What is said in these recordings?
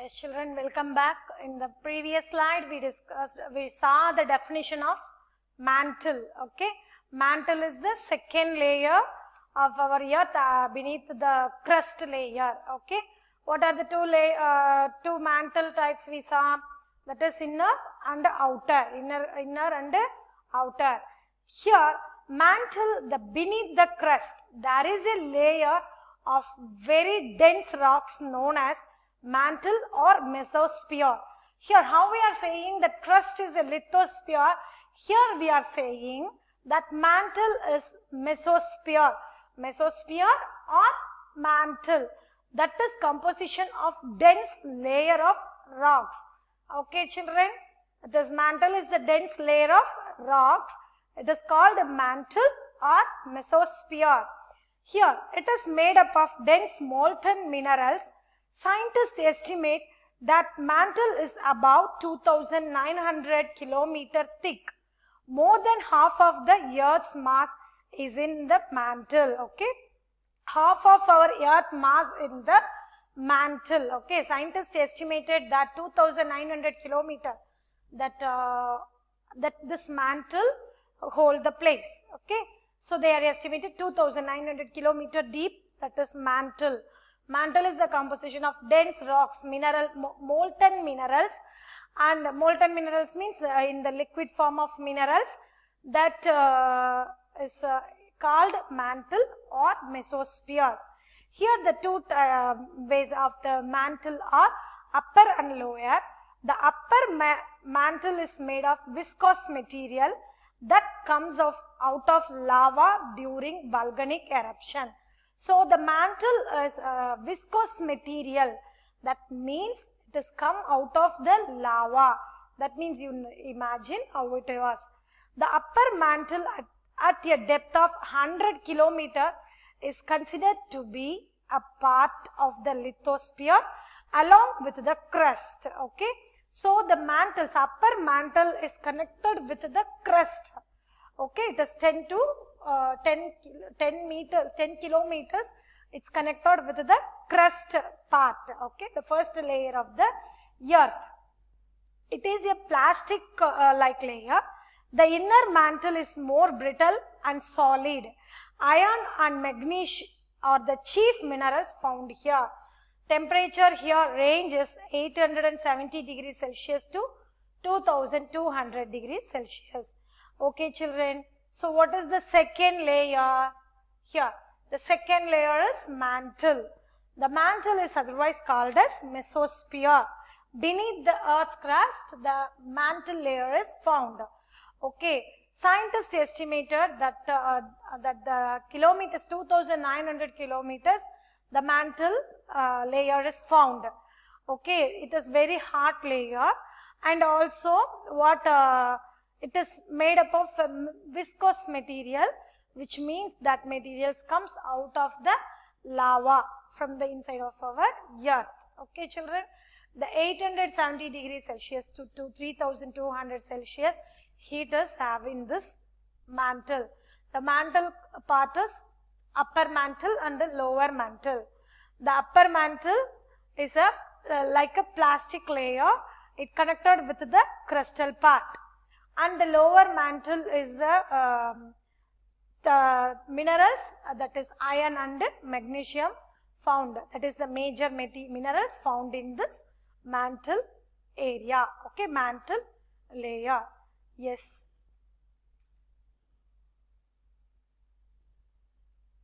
Yes, children, welcome back. In the previous slide, we saw the definition of mantle. Okay, mantle is the second layer of our earth beneath the crust layer. Okay, what are the two mantle types we saw? That is inner and outer. Inner and outer. Here, mantle, the beneath the crust, there is a layer of very dense rocks known as mantle or mesosphere. Here how we are saying that crust is a lithosphere, here we are saying that mantle is mesosphere. Mesosphere or mantle, that is composition of dense layer of rocks. Okay children, this mantle is the dense layer of rocks. It is called mantle or mesosphere. Here it is made up of dense molten minerals. Scientists estimate that mantle is about 2,900 km thick. More than half of the Earth's mass is in the mantle. Okay, half of our Earth mass in the mantle. Okay, scientists estimated that 2,900 km that this mantle hold the place. Okay, so they are estimated 2,900 km deep. That is mantle. Mantle is the composition of dense rocks, molten minerals, and molten minerals means in the liquid form of minerals, that is called mantle or mesospheres. Here the two ways of the mantle are upper and lower. The upper mantle is made of viscous material that comes out of lava during volcanic eruption. So the mantle is viscous material. That means it has come out of the lava. That means you imagine how it was. The upper mantle at a depth of 100 km is considered to be a part of the lithosphere along with the crust. Okay. So the mantles, upper mantle is connected with the crust. Okay, it is 10 kilometers, it's connected with the crust part, okay, the first layer of the earth. It is a plastic like layer. The inner mantle is more brittle and solid. Iron and magnesium are the chief minerals found here. Temperature here ranges 870 degrees Celsius to 2200 degrees Celsius. Okay children, so what is the second layer? Here, the second layer is mantle. The mantle is otherwise called as mesosphere. Beneath the earth crust, the mantle layer is found. Okay, scientists estimated that the kilometers, 2,900 kilometers, the mantle layer is found. Okay, it is very hard layer, and also what it is made up of viscous material, which means that materials comes out of the lava from the inside of our earth. Okay children, the 870 degrees Celsius to 3200 Celsius heat is having this mantle. The mantle part is upper mantle and the lower mantle. The upper mantle is like a plastic layer. It connected with the crustal part. And the lower mantle is the minerals, that is iron and magnesium found. That is the major minerals found in this mantle area. Okay, mantle layer. Yes.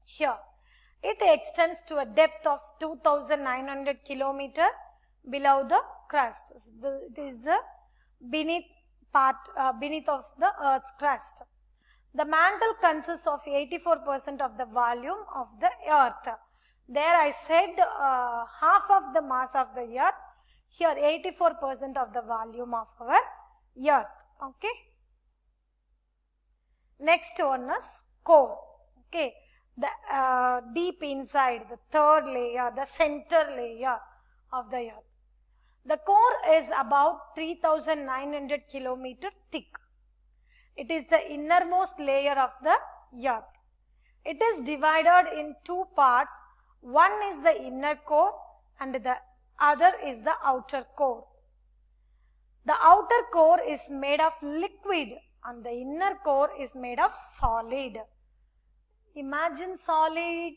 Here, it extends to a depth of 2,900 km below the crust. It is the beneath of the earth's crust. The mantle consists of 84% of the volume of the earth. There I said half of the mass of the earth. Here 84% of the volume of our earth. Okay. Next one is core. Okay. The deep inside, the third layer, the center layer of the earth. The core is about 3,900 km thick. It is the innermost layer of the earth. It is divided in two parts. One is the inner core and the other is the outer core. The outer core is made of liquid and the inner core is made of solid. Imagine solid,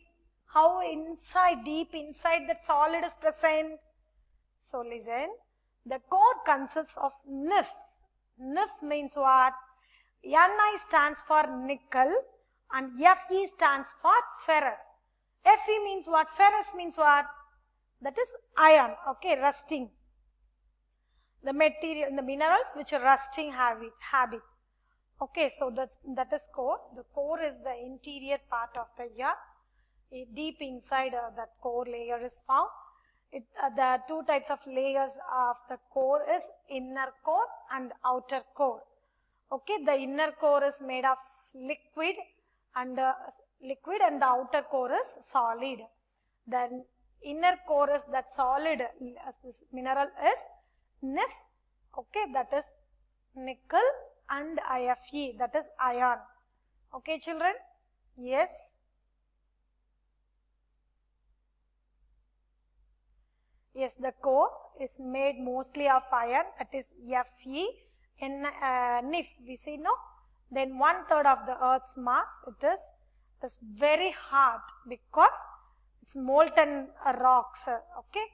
how inside, deep inside that solid is present. So listen, the core consists of NiF. NiF means what? Ni stands for nickel and Fe stands for ferrous. Fe means what? Ferrous means what? That is iron, okay, rusting. The material, the minerals which are rusting habit. Okay, so that is core. The core is the interior part of the earth. Deep inside that core layer is found. The two types of layers of the core is inner core and outer core. Okay, the inner core is made of liquid and the outer core is solid. The inner core is that solid, this mineral is NiF, okay, that is nickel, and Fe, that is iron. Okay, children? Yes? Yes, the core is made mostly of iron, that is Fe. In NiF, we see, no? Then 1/3 of the earth's mass, it is very hard because it's molten rocks, okay?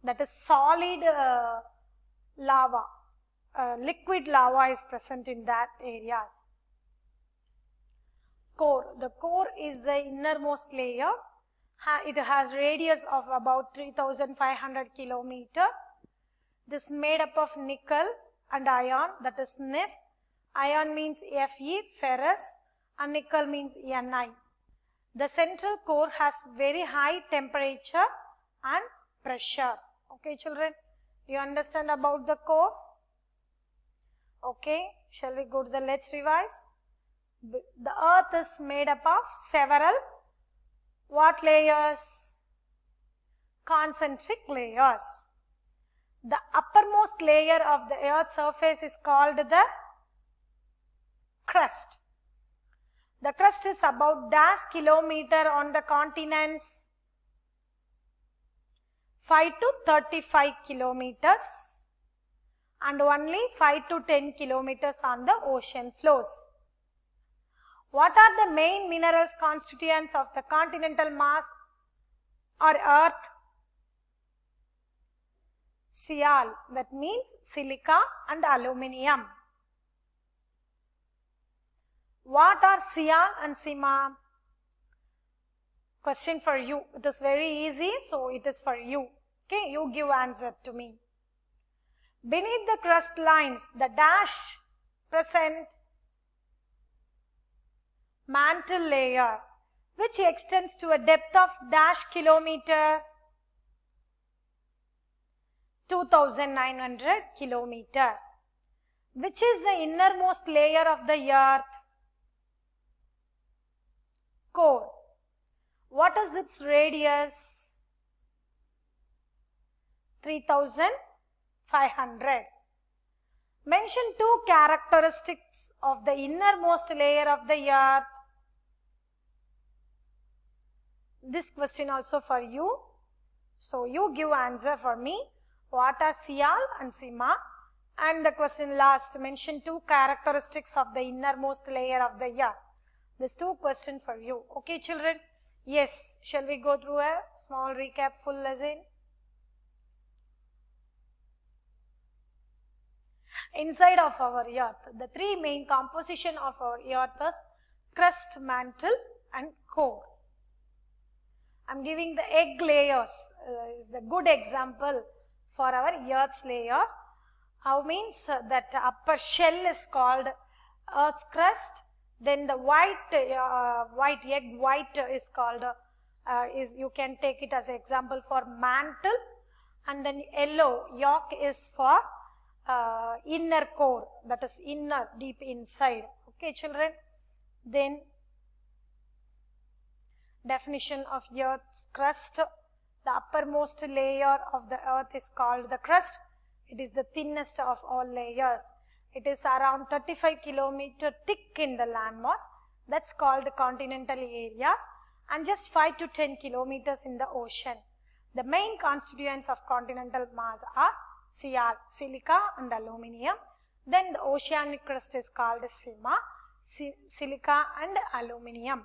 That is solid lava. Liquid lava is present in that areas. Core. The core is the innermost layer. It has radius of about 3,500 kilometer. This is made up of nickel and iron, that is NiF. Iron means Fe, ferrous, and nickel means Ni. The central core has very high temperature and pressure. Okay, children? Do you understand about the core? Okay, shall we go to the, let's revise. The earth is made up of several what layers? Concentric layers. The uppermost layer of the earth's surface is called the crust. The crust is about dash kilometer on the continents, 5 to 35 kilometers, and only 5 to 10 kilometers on the ocean floors. What are the main minerals constituents of the continental mass or earth? Sial, that means silica and aluminium. What are Sial and Sima? Question for you. It is very easy, so it is for you. Okay, you give answer to me. Beneath the crust lines, the dash present mantle layer, which extends to a depth of dash kilometer, 2,900 kilometer. Which is the innermost layer of the earth? Core. What is its radius? 3,500. Mention two characteristics of the innermost layer of the earth. This question also for you. So you give answer for me. What are Sial and Sima? And the question last, mention two characteristics of the innermost layer of the earth. These two questions for you. Okay, children? Yes. Shall we go through a small recap, full lesson? Inside of our earth, the three main composition of our earth is crust, mantle, and core. I am giving the egg layers is the good example for our earth's layer. How means that upper shell is called earth's crust. Then the white egg white is called you can take it as an example for mantle, and then yellow yolk is for inner core, that is inner, deep inside. Okay, children? Then definition of earth's crust. The uppermost layer of the earth is called the crust. It is the thinnest of all layers. It is around 35 kilometer thick in the landmass. That's called continental areas, and just 5 to 10 kilometers in the ocean. The main constituents of continental mass are Sial, silica and aluminium. Then the oceanic crust is called Sima, silica and aluminium.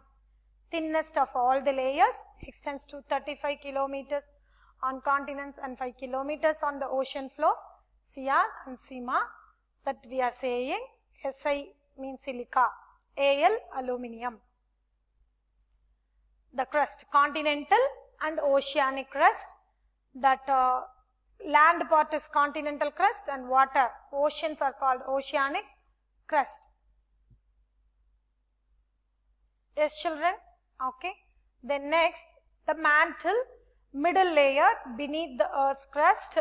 Thinnest of all the layers extends to 35 kilometers on continents and 5 kilometers on the ocean floors. Sial and Sima, that we are saying. Si means silica, Al aluminium. The crust, continental and oceanic crust. That land part is continental crust and water, oceans are called oceanic crust. Yes, children? Okay. Then next, the mantle, middle layer beneath the Earth's crust.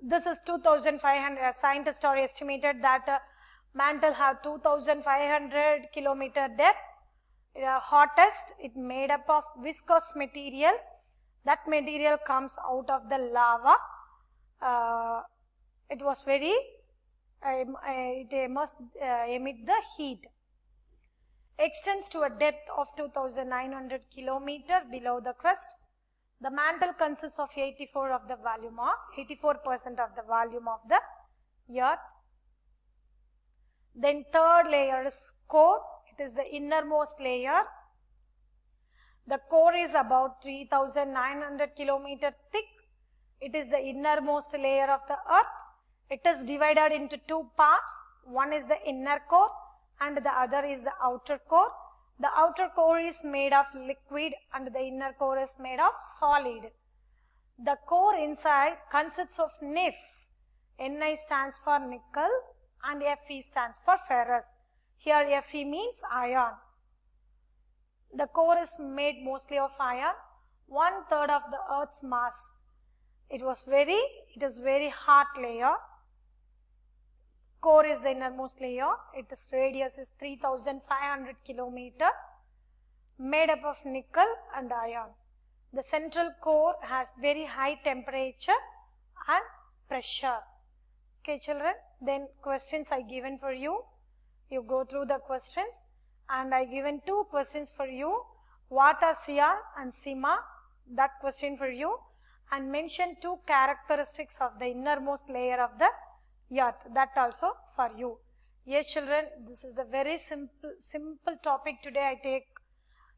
This is 2,500. Scientists are estimated that mantle have 2,500 kilometer depth. Hottest, it made up of viscous material. That material comes out of the lava. It was very, it must emit the heat. Extends to a depth of 2,900 kilometer below the crust. The mantle consists of 84% of the volume of the earth. Then third layer is core. It is the innermost layer. The core is about 3,900 kilometer thick. It is the innermost layer of the earth. It is divided into two parts. One is the inner core and the other is the outer core. The outer core is made of liquid and the inner core is made of solid. The core inside consists of Nif. Ni stands for nickel and Fe stands for ferrous. Here Fe means iron. The core is made mostly of iron, 1/3 of the earth's mass. It is very hot layer. Core is the innermost layer. Its radius is 3,500 kilometer, made up of nickel and iron. The central core has very high temperature and pressure. Okay, children. Then questions I given for you. You go through the questions. And I given two questions for you. What are Sial and Sima? That question for you. And mention two characteristics of the innermost layer of the earth. That also for you. Yes, children, this is the very simple topic today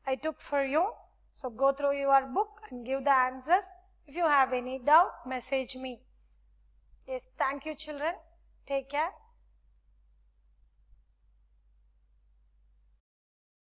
I took for you. So go through your book and give the answers. If you have any doubt, message me. Yes, thank you, children. Take care.